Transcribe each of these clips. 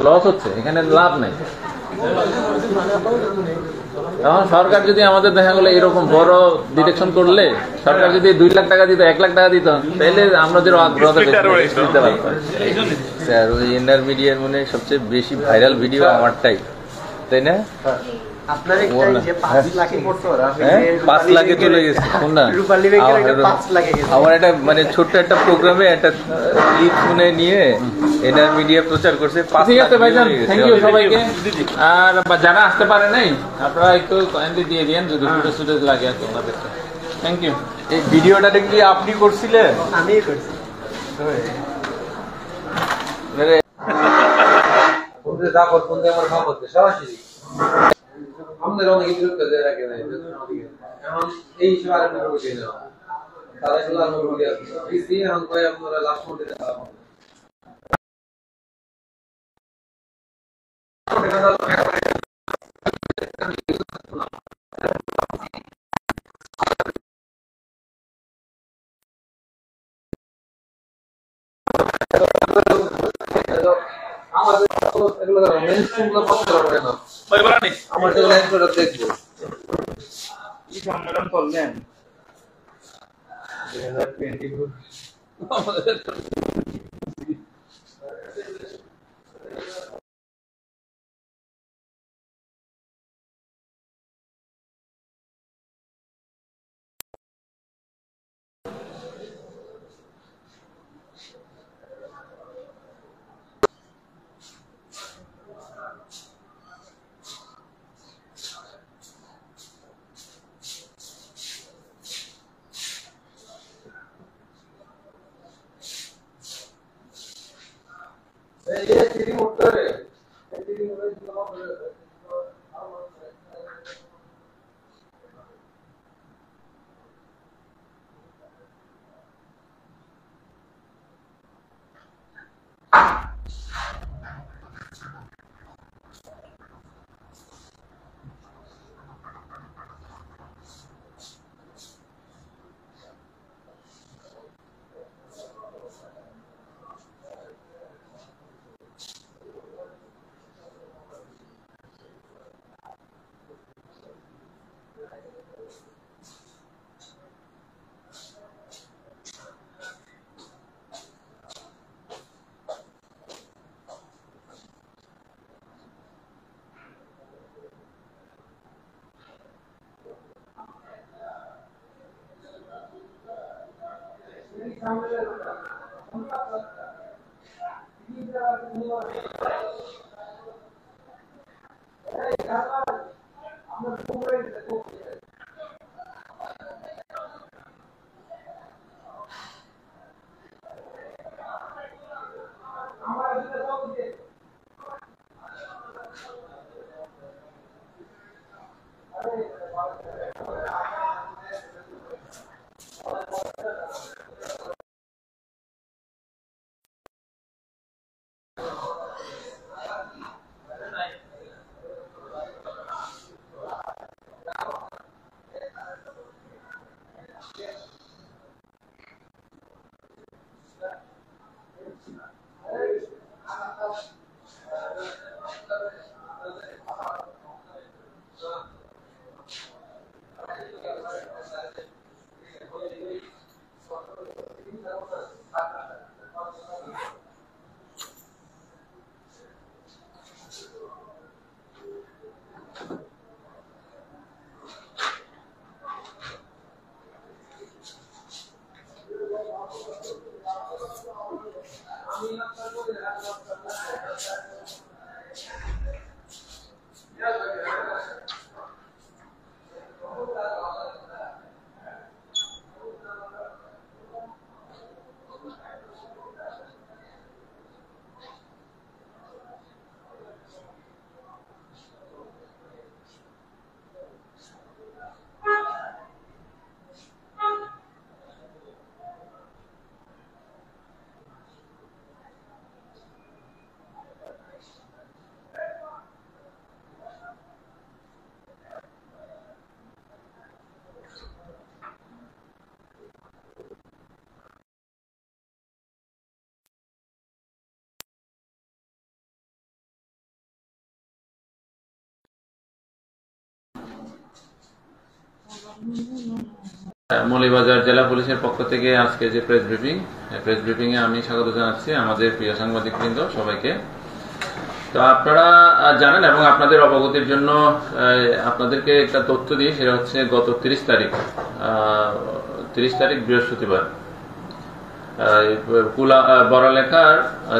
Loss হচ্ছে, এখানে লাভ নাই। এখন সরকার যদি আমাদের দেখা গেলো এরকম বড় ডিটেকশন করলে, সরকার যদি 2 লাখ টাকা দিত, 1 লাখ টাকা দিত, তাহলে আমরা যে আগ্রহ দিতে পারতাম। স্যার ওই এনআর মিডিয়ার মনে সবচেয়ে বেশি ভাইরাল ভিডিও আমারটাই, তাই না? আমার একটা মানে ছোট্ট একটা প্রোগ্রামে একটা ক্লিপ শুনে নিয়ে এনআর মিডিয়া প্রচার করছে। ঠিক আছে ভাইজান, থ্যাংক ইউ সবাইকে। আর যারা আসতে পারে নাই আপনারা একটু কয়েন্টি দিয়ে দিয়েন যদি ফুটেজ লাগে আর তোমাদেরকে। Thank you. এই ভিডিওটা দেখলি আপনি করছিলেন? আমি করছি। আমাদের অনেক বিরক্ত রাখে নাই এখন এই হিসেবে আরেকটা বুঝে নেওয়া তারা এগুলো আর বুঝে আসছে এখন কয় আপনারা লাস্ট মধ্যে আমাদের এগুলো মেইনস্ট্রিম গুলো পছন্দ করে না আমার তো লাইনটা দেখবো কি সম্মেলন করলেন ये सीधी मोटर है सीधी मोटर মৌলভীবাজার জেলা পুলিশের পক্ষ থেকে আজকে যে প্রেস ব্রিফিং এ আমি স্বাগত জানাচ্ছি আমাদের প্রিয় সাংবাদিকবৃন্দ সবাইকে। তো আপনারা জানেন এবং আপনাদের অবগতির জন্য আপনাদেরকে একটা তথ্য দিই, সেটা হচ্ছে গত 30 তারিখ বৃহস্পতিবার বড়লেখার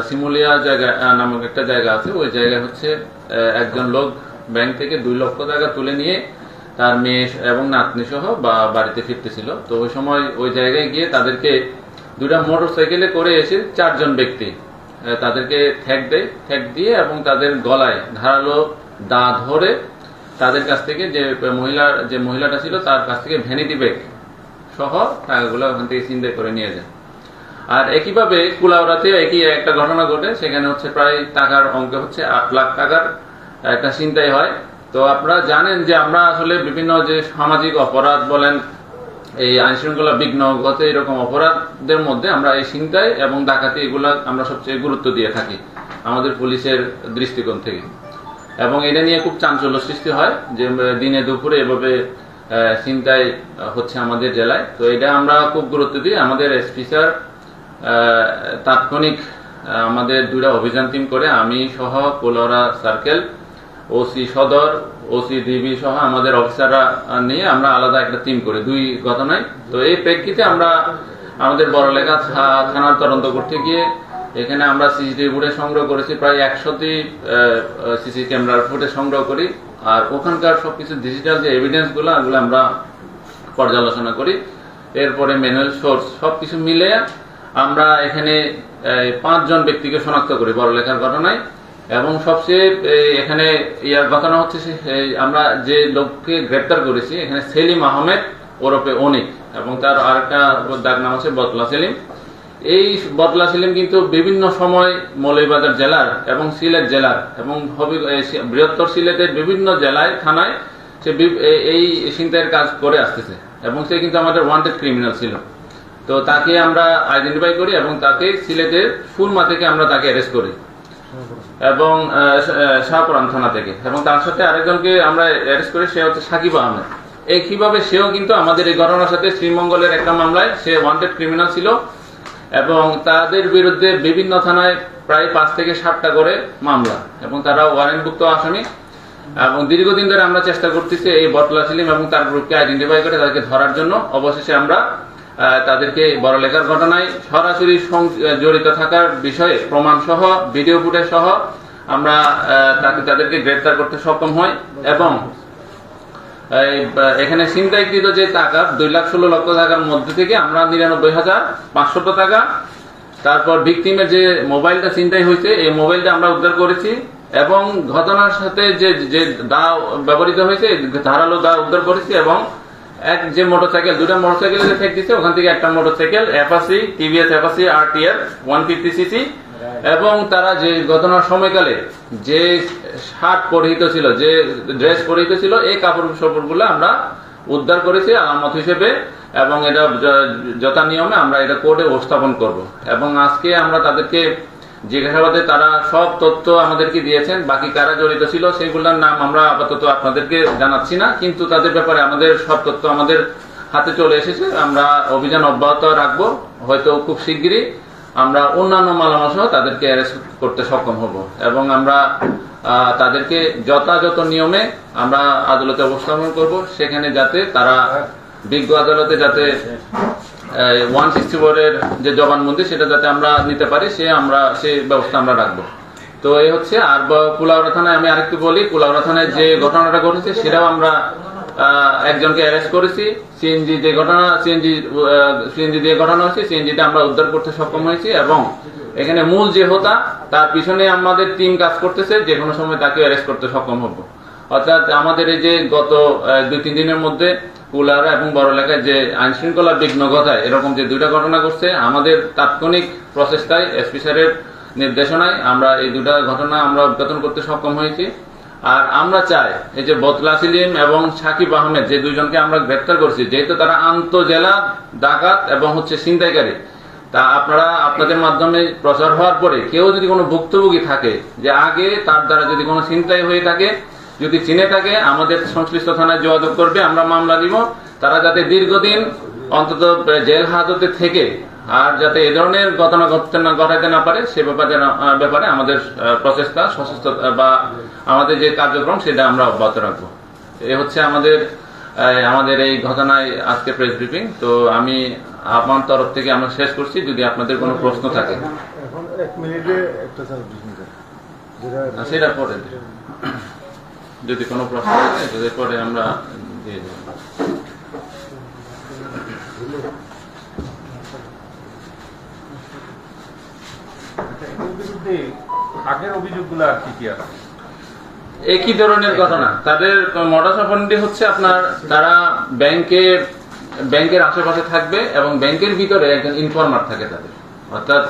শিমুলিয়া জায়গা নামক একটা জায়গা আছে। ওই জায়গায় হচ্ছে একজন লোক ব্যাংক থেকে 2 লক্ষ টাকা তুলে নিয়ে তার মেয়ে এবং নাতনি সহ বাড়িতে ফিরতেছিল। তো ওই সময় ওই জায়গায় গিয়ে তাদেরকে 2টা মোটরসাইকেলে করে এসে 4 জন ব্যক্তি তাদেরকে ঠ্যাক দিয়ে এবং তাদের গলায় ধারালো দা ধরে তাদের কাছ থেকে যে মহিলাটা ছিল তার কাছ থেকে ভ্যানিটি ব্যাগ সহ টাকাগুলো ওখান থেকে ছিনতাই করে নিয়ে যায়। আর একইভাবে কুলাউড়াতে একই একটা ঘটনা ঘটে, সেখানে হচ্ছে প্রায় টাকার অঙ্ক হচ্ছে 8 লাখ টাকার একটা ছিনতাই হয়। তো আপনারা জানেন যে আমরা আসলে বিভিন্ন যে সামাজিক অপরাধ বলেন, এই আইন শৃঙ্খলা বিঘ্ন গত এরকম অপরাধের মধ্যে আমরা এই ছিনতাই এবং ডাকাতি এগুলা আমরা সবচেয়ে গুরুত্ব দিয়ে থাকি আমাদের পুলিশের দৃষ্টিকোণ থেকে। এবং এটা নিয়ে খুব চাঞ্চল্য সৃষ্টি হয় যে দিনে দুপুরে এভাবে ছিনতাই হচ্ছে আমাদের জেলায়। তো এটা আমরা খুব গুরুত্ব দিই। আমাদের এসপি স্যার তাৎক্ষণিক আমাদের 2টা অভিযান টিম করে আমি সহ কুলাউড়া সার্কেল, ওসি সদর, ওসি ডিবি সহ আমাদের অফিসাররা নিয়ে আমরা আলাদা একটা টিম করি 2 ঘটনায়। তো এই প্রেক্ষিতে আমরা আমাদের বড়লেখা থানার তদন্ত করতে গিয়ে এখানে আমরা সিসিটিভি ফুটেজ সংগ্রহ করেছি, প্রায় 100টি সিসি ক্যামেরার ফুটেজ সংগ্রহ করি। আর ওখানকার সবকিছু ডিজিটাল যে এভিডেন্স গুলো আমরা পর্যালোচনা করি। এরপরে ম্যানুয়াল সোর্স সবকিছু মিলে আমরা এখানে 5 জন ব্যক্তিকে শনাক্ত করি বড়লেখার ঘটনায়। এবং সবচেয়ে এখানে ঘটনা হচ্ছে আমরা যে লোককে গ্রেপ্তার করেছি এখানে সেলিম আহমেদ ওরফে অনিক, এবং তার আরেকটা ডাক নাম আছে বদলা সেলিম। এই বদলা সেলিম কিন্তু বিভিন্ন সময় মৌলভীবাজার জেলার এবং সিলেট জেলার এবং বৃহত্তর সিলেটের বিভিন্ন জেলায় থানায় সে এই ছিনতাইয়ের কাজ করে আসতেছে এবং সে কিন্তু আমাদের ওয়ান্টেড ক্রিমিনাল ছিল। তো তাকে আমরা আইডেন্টিফাই করি এবং তাকে সিলেটের সুরমা থেকে আমরা তাকে অ্যারেস্ট করি এবং শাহপুরান থানা থেকে, এবং তার সাথে আরেকজনকে আমরা অ্যারেস্ট করি, সে হচ্ছে সাকিব আহমেদ। একইভাবে সেও কিন্তু আমাদের এই ঘটনার সাথে শ্রীমঙ্গলের একটা মামলায় সে ওয়ান্টেড ক্রিমিনাল ছিল এবং তাদের বিরুদ্ধে বিভিন্ন থানায় প্রায় 5 থেকে 7টা করে মামলা এবং তারা ওয়ারেন্টভুক্ত আসামি। এবং দীর্ঘদিন ধরে আমরা চেষ্টা করতেছি এই বটলা সেলিম এবং তার গ্রুপকে আইডেন্টিফাই করে তাদেরকে ধরার জন্য। অবশেষে আমরা তাদেরকে বড়লেখার ঘটনায় সরাসরি জড়িত থাকার বিষয়ে প্রমাণ সহ ভিডিও ফুটেজ সহ আমরা তাদেরকে গ্রেফতার করতে সক্ষম হই। এবং এখানে ছিনতাইকৃত যে টাকা 2,16 লক্ষ টাকার মধ্যে থেকে আমরা 99,500 টাকা, তারপর ভিকটিমের যে মোবাইলটা ছিনতাই হয়েছে এই মোবাইলটা আমরা উদ্ধার করেছি এবং ঘটনার সাথে যে দা ব্যবহৃত হয়েছে ধারালো দা উদ্ধার করেছি এবং যে মোটরসাইকেল 2টা মোটরসাইকেল ফেক দিচ্ছে ওখান থেকে একটা motorcycle অ্যাপাসি TVS Apache RTR 150cc এবং তারা যে ঘটনার সময়কালে যে শার্ট পরিহিত ছিল, যে ড্রেস পরিহিত ছিল, এই কাপড় গুলো আমরা উদ্ধার করেছি আলামত হিসেবে এবং এটা যথা নিয়মে আমরা এটা কোর্টে উপস্থাপন করব। এবং আজকে আমরা তাদেরকে জিজ্ঞাসাবাদে তারা সব তথ্য আমাদেরকে দিয়েছেন। বাকি কারা জড়িত ছিল সেগুলোর নাম আমরা আপাতত আপনাদেরকে জানাচ্ছি না, কিন্তু তাদের ব্যাপারে আমাদের সব তথ্য আমাদের হাতে চলে এসেছে। আমরা অভিযান অব্যাহত রাখবো, হয়তো খুব শিগগিরই আমরা অন্যান্য মালামাল সহ তাদেরকে অ্যারেস্ট করতে সক্ষম হব এবং আমরা তাদেরকে যথাযথ নিয়মে আমরা আদালতে উপস্থাপন করব, সেখানে যাতে তারা বিজ্ঞ আদালতে যাতে 164 এর যে জবানবন্দি সেটা যাতে আমরা নিতে পারি সেই ব্যবস্থা আমরা রাখবো। তো এই হচ্ছে। আর কুলাউড়া থানায় আমি আরেকটু বলি, কুলাউড়া থানায় যে ঘটনাটা ঘটেছে সেটাও আমরা একজনকে অ্যারেস্ট করেছি। সিএনজি দিয়ে ঘটনা হয়েছে, সিএনজিটা আমরা উদ্ধার করতে সক্ষম হয়েছি এবং এখানে মূল যে হোতা তার পিছনে আমাদের টিম কাজ করতেছে, যে কোনো সময় তাকে অ্যারেস্ট করতে সক্ষম হবো। অর্থাৎ আমাদের এই যে গত 2-3 দিনের মধ্যে কুলাউড়া এবং বড়লেখায় যে আইন শৃঙ্খলা বিঘ্ন ঘটায় এরকম যে 2টা ঘটনা ঘটছে, আমাদের তাৎক্ষণিক প্রচেষ্টায় এসপি স্যারের নির্দেশনায় আমরা এই 2টা ঘটনা আমরা উদ্ঘাটন করতে সক্ষম হয়েছি। আর আমরা চাই এই যে বদলা সেলিম এবং সাকিব আহমেদ যে 2 জনকে আমরা গ্রেপ্তার করছি, যেহেতু তারা আন্তঃজেলা ডাকাত এবং হচ্ছে ছিনতাইকারী, তা আপনারা আপনাদের মাধ্যমে প্রচার হওয়ার পরে কেউ যদি কোনো ভুক্তভোগী থাকে যে আগে তার দ্বারা যদি কোনো ছিনতাই হয়ে থাকে, যদি চিনে থাকে আমাদের সংশ্লিষ্ট থানায় যোগাযোগ করবে, আমরা মামলা দিব। তারা যাতে দীর্ঘদিন অন্তত জেল হাজতে থেকে আর যাতে এ ধরনের ঘটনা ঘটাতে না পারে সে ব্যাপারে আমাদের প্রচেষ্টা সশস্ত্র বা আমাদের যে কার্যক্রম সেটা আমরা অব্যাহত রাখবো। এ হচ্ছে আমাদের এই ঘটনায় আজকে প্রেস ব্রিফিং। তো আমি আমার তরফ থেকে আমরা শেষ করছি, যদি আপনাদের কোনো প্রশ্ন থাকে সেটা পরে, যদি কোনো প্রশ্ন থাকে যদি পরে আমরা দিয়ে দেব। আগের অভিযোগগুলো আর কি আছে? একই ধরনের ঘটনা। তাদের মডাস অপারেন্ডি হচ্ছে আপনার তারা ব্যাংকের আশেপাশে থাকবে এবং ব্যাংকের ভিতরে একজন ইনফর্মার থাকে তাদের, অর্থাৎ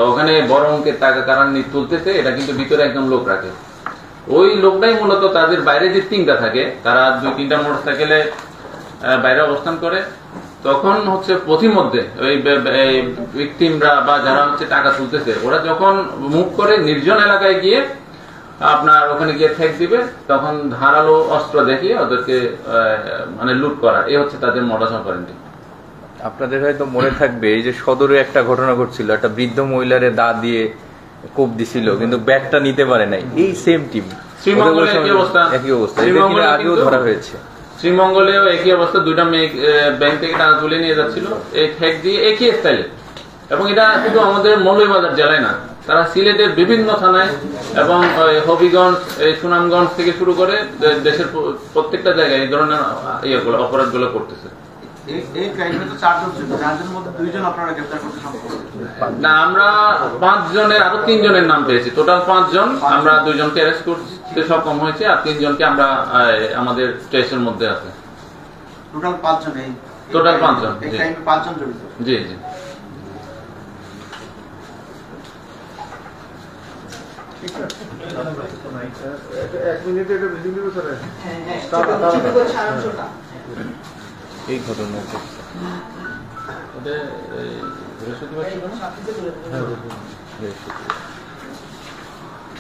ওখানে বড় অঙ্কের টাকা কারা তুলতেছে এটা কিন্তু ভিতরে একজন লোক রাখে। ওই লোকটাই মূলত তাদের বাইরে যে টিমটা থাকে, তারা 2-3টা মোটরসাইকেলে বাইরে অবস্থান করে, তখন হচ্ছে পথিমধ্যে ওই ভিকটিমরা বা যারা হচ্ছে টাকা তুলতেছে ওরা যখন মুভ করে নির্জন এলাকায় গিয়ে আপনার ওখানে গিয়ে ঠেক দিবে, তখন ধারালো অস্ত্র দেখিয়ে ওদেরকে মানে লুট করা, এই হচ্ছে তাদের মডাস অপারেন্ডি। আপনাদের হয়তো মনে থাকবে এই যে সদরে একটা ঘটনা ঘটছিল, একটা বৃদ্ধ মহিলারে দা দিয়ে কোপ দিছিল কিন্তু ব্যাগটা নিতে পারে নাই, এই সেম টিম। শ্রীমঙ্গলে একই অবস্থা, আগেও ধরা হয়েছে। শ্রীমঙ্গলেও একই অবস্থা, 2টা মেয়ে ব্যাংক থেকে টাকা তুলে নিয়ে যাচ্ছিল এই ঠেক দিয়ে একই স্টাইলে। এবং এটা শুধু আমাদের মৌলভীবাজার জেলায় না, তারা সিলেটের বিভিন্ন থানায় এবং হবিগঞ্জ, সুনামগঞ্জ থেকে শুরু করে দেশের প্রত্যেকটা জায়গায় এই ধরনের অপরাধগুলো করতেছে। না, আমরা 5 জনের আরো 3 জনের নাম পেয়েছি। টোটাল 5 জন, আমরা 2 জনকে অ্যারেস্ট করতে সক্ষম হয়েছে আর 3 জনকে আমরা আমাদের ট্রেসের মধ্যে আছে। টোটাল 5 জন। টোটাল 5 জন, জি জি। এই ঘটনা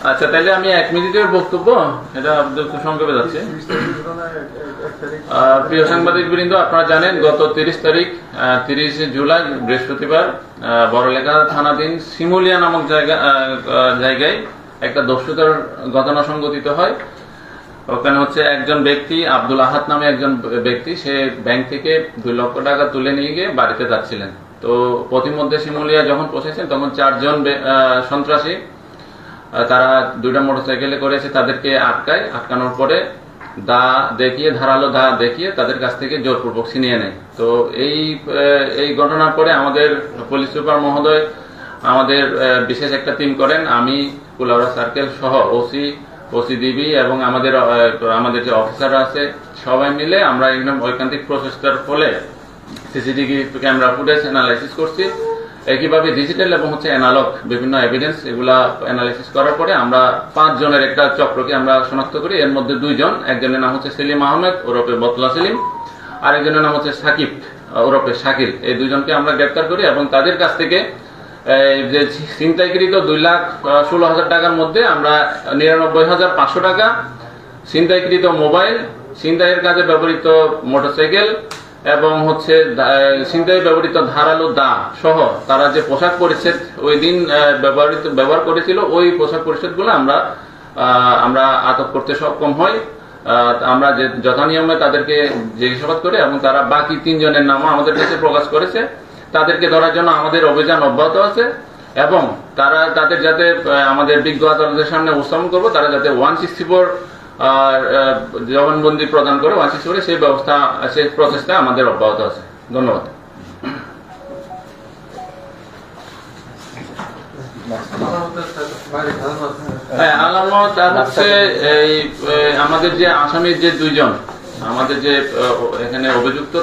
আচ্ছা, তাহলে আমি 1 মিনিটের বক্তব্য, এটা খুব সংক্ষেপে যাচ্ছে। প্রিয় সাংবাদিক বৃন্দ, আপনারা জানেন গত 30 জুলাই বৃহস্পতিবার বড়লেখা থানাধীন শিমুলিয়া নামক জায়গায় একটা দস্যুতার ঘটনা সংঘটিত হয়। ওখানে হচ্ছে একজন ব্যক্তি, আব্দুল আহাদ নামে একজন ব্যক্তি, সে ব্যাংক থেকে 2 লক্ষ টাকা তুলে নিয়ে গিয়ে বাড়িতে যাচ্ছিলেন। তো পথিমধ্যে শিমুলিয়া যখন পৌঁছেছেন তখন 4 জন সন্ত্রাসী তারা 2টা মোটরসাইকেলে করে এসে তাদেরকে আটকানোর পরে ধারালো দা দেখিয়ে তাদের কাছ থেকে জোরপূর্বক ছিনিয়ে নেয়। তো এই ঘটনার পরে আমাদের পুলিশ সুপার মহোদয় আমাদের বিশেষ একটা টিম করেন। আমি কুলাউড়া সার্কেল সহ ওসি ডিবি এবং আমাদের যে অফিসাররা আছে সবাই মিলে আমরা ঐকান্তিক প্রচেষ্টার ফলে সিসিটিভি ক্যামেরা ফুটেজ অ্যানালাইসিস করছি। একইভাবে ডিজিটাল এবং হচ্ছে অ্যানালগ বিভিন্ন এভিডেন্স এগুলা অ্যানালাইসিস করার পরে আমরা 5 জনের একটা চক্রকে আমরা শনাক্ত করি। এর মধ্যে 2 জন, একজনের নাম হচ্ছে সেলিম আহমেদ ওরফে বতলা সেলিম, আর একজনের নাম হচ্ছে সাকিব ওরফে শাকিল। এই 2 জনকে আমরা গ্রেপ্তার করি এবং তাদের কাছ থেকে যে ছিনতাইকৃত 2,16,000 টাকার মধ্যে আমরা 99,500 টাকা, ছিনতাইকৃত মোবাইল, ছিনতাইয়ের কাজে ব্যবহৃত মোটরসাইকেল এবং হচ্ছে ছিনতাই ব্যবহৃত ধারালো দা সহ তারা যে পোশাক পরিচ্ছদ ওই দিন ব্যবহার করেছিল ওই পোশাক পরিচ্ছদগুলো আমরা আটক করতে সক্ষম হই। আমরা যে যথানিয়মে তাদেরকে জিজ্ঞাসাবাদ করি এবং তারা বাকি 3 জনের নামও আমাদের কাছে প্রকাশ করেছে। তাদেরকে ধরার জন্য আমাদের অভিযান অব্যাহত আছে এবং তাদের যাতে আমাদের বিজ্ঞ আদালতের সামনে উপস্থাপন করবো, তারা যাতে 164 জবানবন্দি প্রদান করে 164 সেই প্রচেষ্টা আমাদের অব্যাহত আছে। ধন্যবাদ। হ্যাঁ, আলামত আর হচ্ছে আমাদের যে আসামির যে 2 জন আমাদের যে এখানে অভিযুক্ত